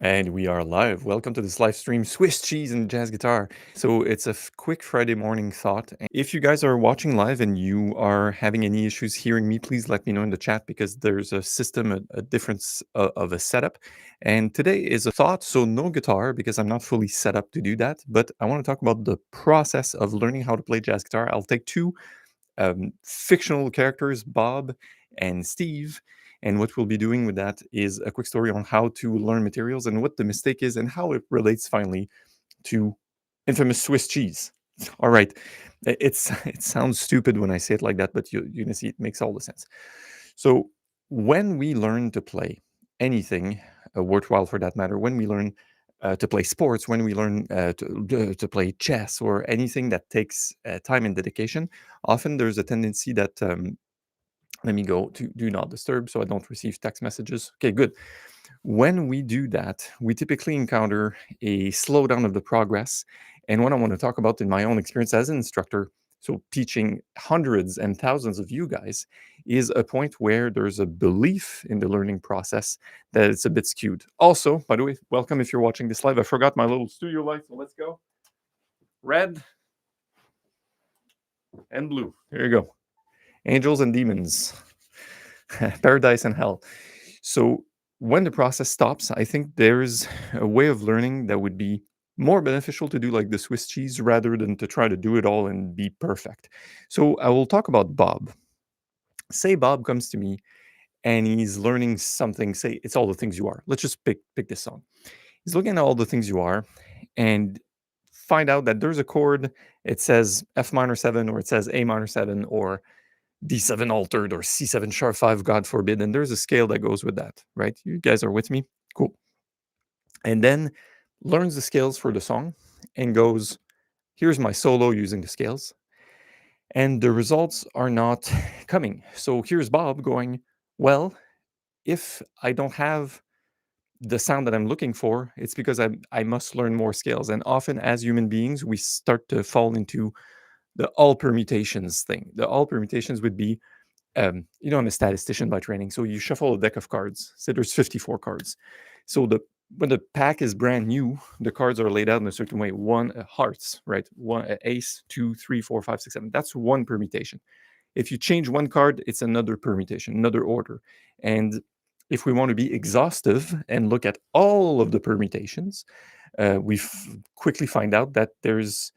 And we are live. Welcome to this live stream, Swiss cheese and jazz guitar. So it's a quick Friday morning thought. If you guys are watching live and you are having any issues hearing me, please let me know in the chat because there's a system, a difference of a setup. And today is a thought, so no guitar because I'm not fully set up to do that. But I want to talk about the process of learning how to play jazz guitar. I'll take two fictional characters, Bob and Steve. And what we'll be doing with that is a quick story on how to learn materials and what the mistake is and how it relates finally to infamous Swiss cheese. All right. It sounds stupid when I say it like that, but you're going to see it makes all the sense. So when we learn to play anything worthwhile for that matter, when we learn to play sports, when we learn to play chess or anything that takes time and dedication, often there's a tendency that let me go to do not disturb so I don't receive text messages. Okay, good. When we do that, we typically encounter a slowdown of the progress. And what I want to talk about in my own experience as an instructor, so teaching hundreds and thousands of you guys, is a point where there's a belief in the learning process that it's a bit skewed. Also, by the way, welcome if you're watching this live. I forgot my little studio light, so let's go. Red and blue. There you go. Angels and demons, paradise and hell. So when the process stops, I think there's a way of learning that would be more beneficial to do like the Swiss cheese rather than to try to do it all and be perfect. So I will talk about Bob. Say Bob comes to me and he's learning something. Say it's all the things you are. Let's just pick this song. He's looking at all the things you are, and find out that there's a chord. It says F minor 7, or it says A minor 7, or D7 altered, or C7 sharp 5, God forbid. And there's a scale that goes with that, right? You guys are with me? Cool. And then learns the scales for the song and goes, here's my solo using the scales. And the results are not coming. So here's Bob going, well, if I don't have the sound that I'm looking for, it's because I must learn more scales. And often as human beings, we start to fall into the all permutations thing. The all permutations would be, I'm a statistician by training. So you shuffle a deck of cards. Say there's 54 cards. So when the pack is brand new, the cards are laid out in a certain way. One hearts, right? One ace, 2, 3, 4, 5, 6, 7. That's one permutation. If you change one card, it's another permutation, another order. And if we want to be exhaustive and look at all of the permutations, we quickly find out that there's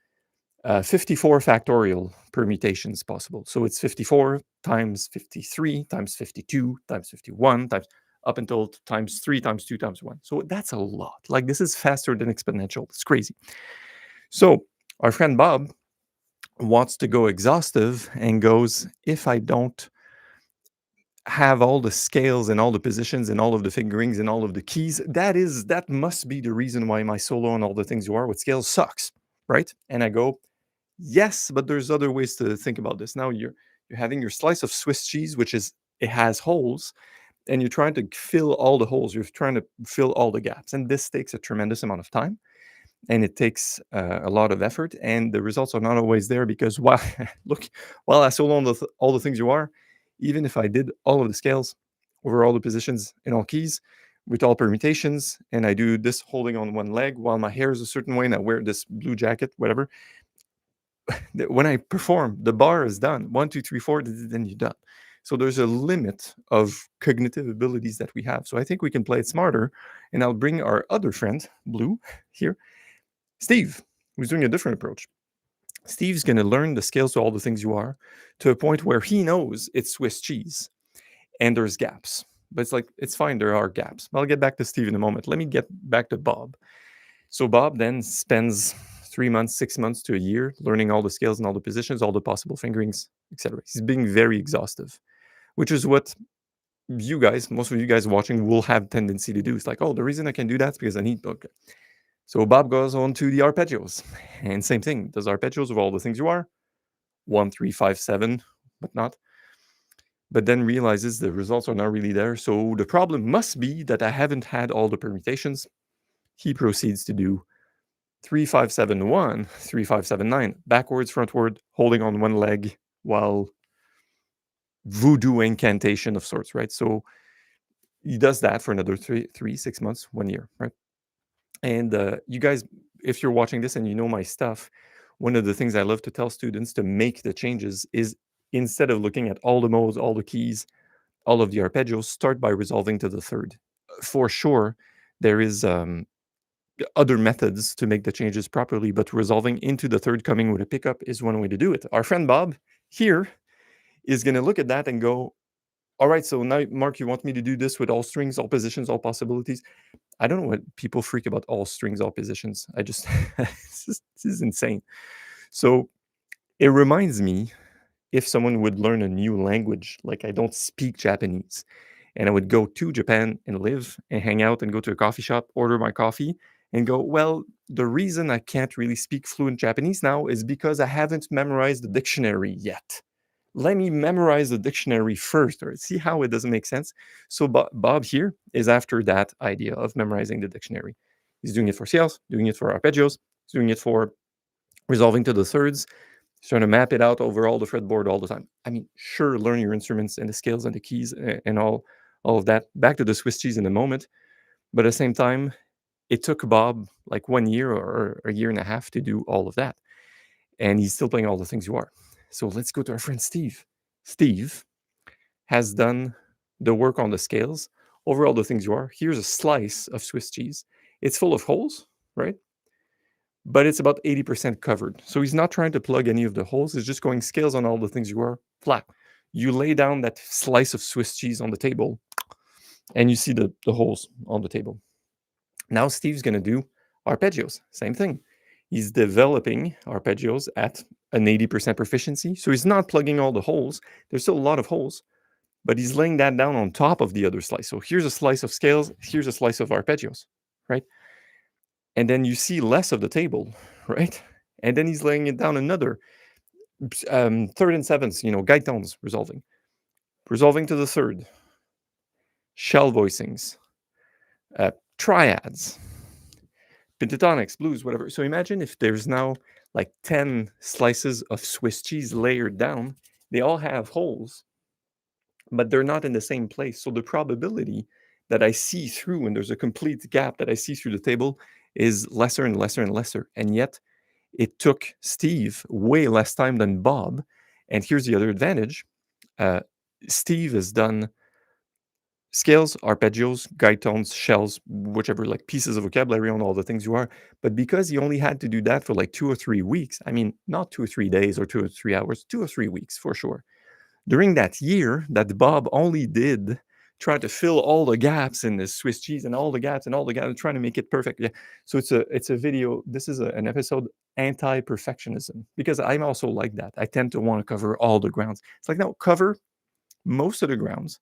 54 factorial permutations possible. So it's 54 times 53 times 52 times 51 times up until times 3 times 2 times 1. So that's a lot. Like this is faster than exponential. It's crazy. So our friend Bob wants to go exhaustive and goes, if I don't have all the scales and all the positions and all of the fingerings and all of the keys, that must be the reason why my solo and all the things you are with scales sucks, right? And I go, yes, but there's other ways to think about this. Now you're having your slice of Swiss cheese, which is it has holes, and you're trying to fill all the holes. You're trying to fill all the gaps, and this takes a tremendous amount of time, and it takes a lot of effort, and the results are not always there because while look, while I solo on all the things you are, even if I did all of the scales over all the positions in all keys with all permutations, and I do this holding on one leg while my hair is a certain way and I wear this blue jacket, whatever, when I perform, the bar is done. 1, 2, 3, 4, then you're done. So there's a limit of cognitive abilities that we have. So I think we can play it smarter. And I'll bring our other friend, Blue, here, Steve, who's doing a different approach. Steve's going to learn the scales to all the things you are to a point where he knows it's Swiss cheese and there's gaps. But it's like, it's fine, there are gaps. I'll get back to Steve in a moment. Let me get back to Bob. So Bob then spends 3 months, 6 months to a year learning all the scales and all the positions, all the possible fingerings, etc. He's being very exhaustive, which is what you guys, most of you guys watching, will have tendency to do. It's like, oh, the reason I can do that is because I need. Okay. So Bob goes on to the arpeggios, and same thing. Does arpeggios of all the things you are, 1, 3, 5, 7, but not. But then realizes the results are not really there. So the problem must be that I haven't had all the permutations. He proceeds to do 3, 5, 7, 1, 3, 5, 7, 9, backwards, frontward, holding on one leg while voodoo incantation of sorts, right? So he does that for another 3, 6 months, 1 year, right? And you guys, if you're watching this and you know my stuff, one of the things I love to tell students to make the changes is, instead of looking at all the modes, all the keys, all of the arpeggios, start by resolving to the third. For sure, there is other methods to make the changes properly, but resolving into the third coming with a pickup is one way to do it. Our friend Bob here is going to look at that and go, all right, so now, Mark, you want me to do this with all strings, all positions, all possibilities? I don't know what people freak about all strings, all positions. I just, this is insane. So it reminds me, if someone would learn a new language, like I don't speak Japanese, and I would go to Japan and live and hang out and go to a coffee shop, order my coffee, and go, well, the reason I can't really speak fluent Japanese now is because I haven't memorized the dictionary yet. Let me memorize the dictionary first, or see how it doesn't make sense. So Bob here is after that idea of memorizing the dictionary. He's doing it for scales, doing it for arpeggios, he's doing it for resolving to the thirds. He's trying to map it out over all the fretboard all the time. I mean, sure, learn your instruments and the scales and the keys and all of that. Back to the Swiss cheese in a moment. But at the same time, it took Bob like 1 year or a year and a half to do all of that. And he's still playing all the things you are. So let's go to our friend Steve. Steve has done the work on the scales over all the things you are. Here's a slice of Swiss cheese. It's full of holes, right? But it's about 80% covered. So he's not trying to plug any of the holes. He's just going scales on all the things you are, flat. You lay down that slice of Swiss cheese on the table and you see the holes on the table. Now Steve's going to do arpeggios. Same thing. He's developing arpeggios at an 80% proficiency. So he's not plugging all the holes. There's still a lot of holes, but he's laying that down on top of the other slice. So here's a slice of scales, here's a slice of arpeggios, right? And then you see less of the table, right? And then he's laying it down another third and sevenths, guide tones, resolving to the third, shell voicings, triads, pentatonics, blues, whatever. So imagine if there's now like 10 slices of Swiss cheese layered down. They all have holes, but they're not in the same place. So the probability that I see through, and there's a complete gap that I see through the table, is lesser and lesser and lesser. And yet it took Steve way less time than Bob. And here's the other advantage. Steve has done scales, arpeggios, guide tones, shells, whichever, like pieces of vocabulary on all the things you are. But because he only had to do that for like 2 or 3 weeks, I mean, not 2 or 3 days or 2 or 3 hours, 2 or 3 weeks for sure. During that year that Bob only did try to fill all the gaps in this Swiss cheese and all the gaps and all the gaps, trying to make it perfect. Yeah. So it's a video. This is an episode anti-perfectionism, because I'm also like that. I tend to want to cover all the grounds. It's like, no, cover most of the grounds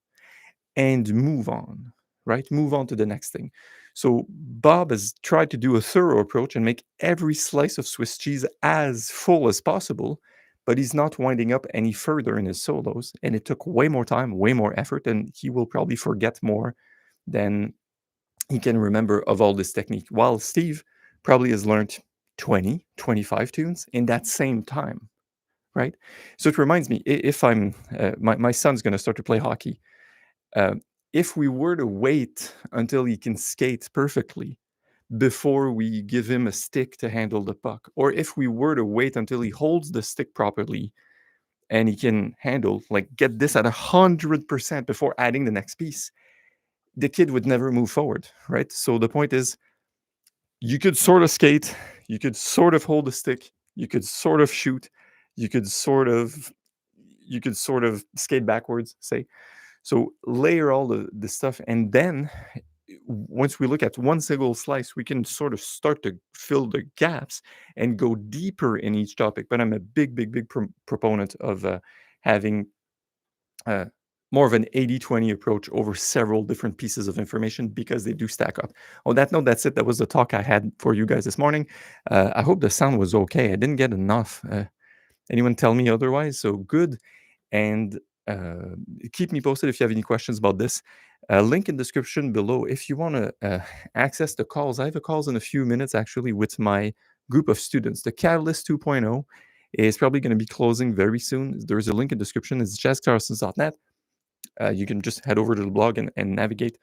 and move on, right? Move on to the next thing. So Bob has tried to do a thorough approach and make every slice of Swiss cheese as full as possible, but he's not winding up any further in his solos. And it took way more time, way more effort, and he will probably forget more than he can remember of all this technique. While Steve probably has learned 20, 25 tunes in that same time, right? So it reminds me, if I'm, my son's going to start to play hockey. If we were to wait until he can skate perfectly before we give him a stick to handle the puck, or if we were to wait until he holds the stick properly and he can handle, like, get this at 100% before adding the next piece, the kid would never move forward, right? So the point is, you could sort of skate, you could sort of hold the stick, you could sort of shoot, you could sort of skate backwards, say. So layer all the stuff, and then once we look at one single slice, we can sort of start to fill the gaps and go deeper in each topic. But I'm a big proponent of having more of an 80-20 approach over several different pieces of information, because they do stack up. On that note, that's it. That was the talk I had for you guys this morning. I hope the sound was okay. I didn't get enough. Anyone tell me otherwise? So good. And keep me posted if you have any questions about this. Link in description below if you want to access the calls. I have a calls in a few minutes, actually, with my group of students. The Catalyst 2.0 is probably going to be closing very soon. There's a link in description. It's jazzcarlsons.net. You can just head over to the blog and navigate.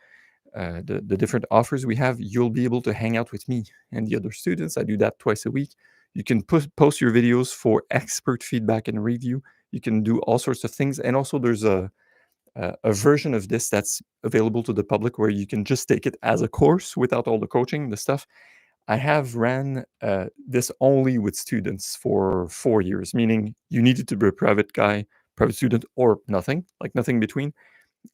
the different offers we have, you'll be able to hang out with me and the other students. I do that twice a week. You can post your videos for expert feedback and review. You can do all sorts of things. And also, there's a version of this that's available to the public where you can just take it as a course without all the coaching, the stuff. I have ran this only with students for 4 years, meaning you needed to be a private guy, private student, or nothing, like nothing between.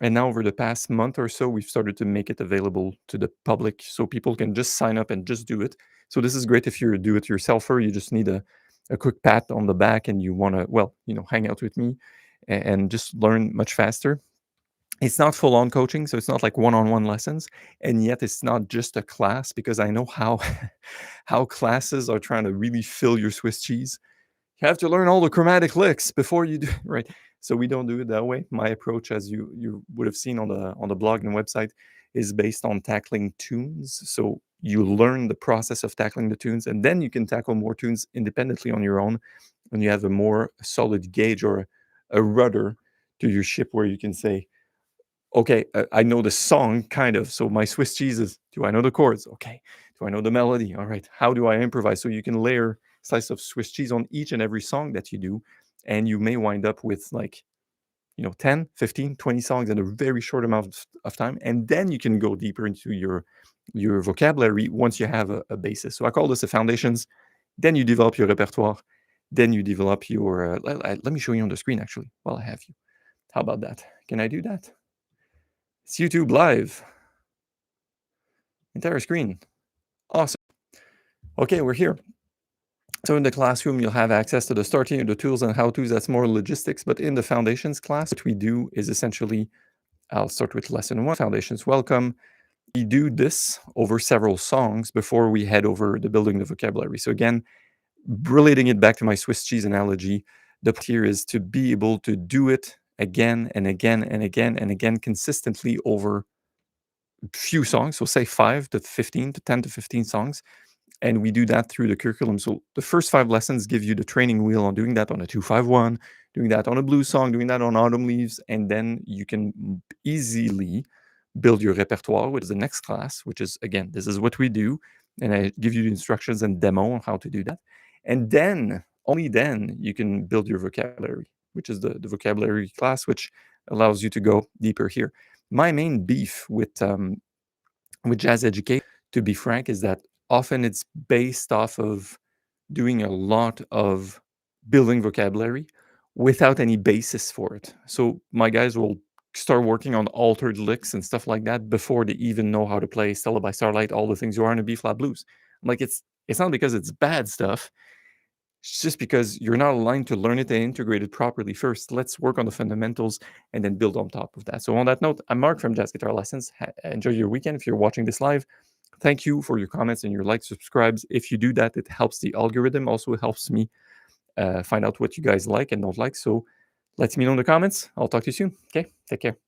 And now, over the past month or so, we've started to make it available to the public so people can just sign up and just do it. So, this is great if you're a do it yourselfer. You just need a quick pat on the back and you want to, well, hang out with me and just learn much faster. It's not full on coaching, so it's not like one on one lessons. And yet, it's not just a class because I know how, how classes are trying to really fill your Swiss cheese. You have to learn all the chromatic licks before you do right. So we don't do it that way. My approach, as you would have seen on the blog and website, is based on tackling tunes. So you learn the process of tackling the tunes, and then you can tackle more tunes independently on your own when you have a more solid gauge or a rudder to your ship where you can say, okay, I know the song kind of. So my Swiss cheese is, do I know the chords? Okay. Do I know the melody? All right. How do I improvise? So you can layer slice of Swiss cheese on each and every song that you do. And you may wind up with like, 10, 15, 20 songs in a very short amount of time. And then you can go deeper into your vocabulary once you have a basis. So I call this the foundations. Then you develop your repertoire. Then you develop your, let me show you on the screen actually while I have you. How about that? Can I do that? It's YouTube live. Entire screen. Awesome. Okay, we're here. So in the classroom, you'll have access to the starting of the tools and how-tos. That's more logistics. But in the foundations class, what we do is essentially, I'll start with lesson 1, foundations welcome. We do this over several songs before we head over the building the vocabulary. So again, relating it back to my Swiss cheese analogy, the point here is to be able to do it again and again and again and again consistently over few songs, so say 5 to 15 to 10 to 15 songs, and we do that through the curriculum. So the first 5 lessons give you the training wheel on doing that on a 251, doing that on a blues song, doing that on autumn leaves, and then you can easily build your repertoire, which is the next class, which is, again, this is what we do, and I give you the instructions and demo on how to do that. And then, only then, you can build your vocabulary, which is the vocabulary class, which allows you to go deeper here. My main beef with jazz education, to be frank, is that often it's based off of doing a lot of building vocabulary without any basis for it. So my guys will start working on altered licks and stuff like that before they even know how to play Stella by Starlight, all the things you are in a B-flat blues. Like it's not because it's bad stuff. It's just because you're not aligned to learn it and integrate it properly first. Let's work on the fundamentals and then build on top of that. So on that note, I'm Mark from Jazz Guitar Lessons. Enjoy your weekend. If you're watching this live, thank you for your comments and your likes, subscribes. If you do that, it helps the algorithm. Also, it helps me find out what you guys like and don't like. So let me know in the comments. I'll talk to you soon. Okay, take care.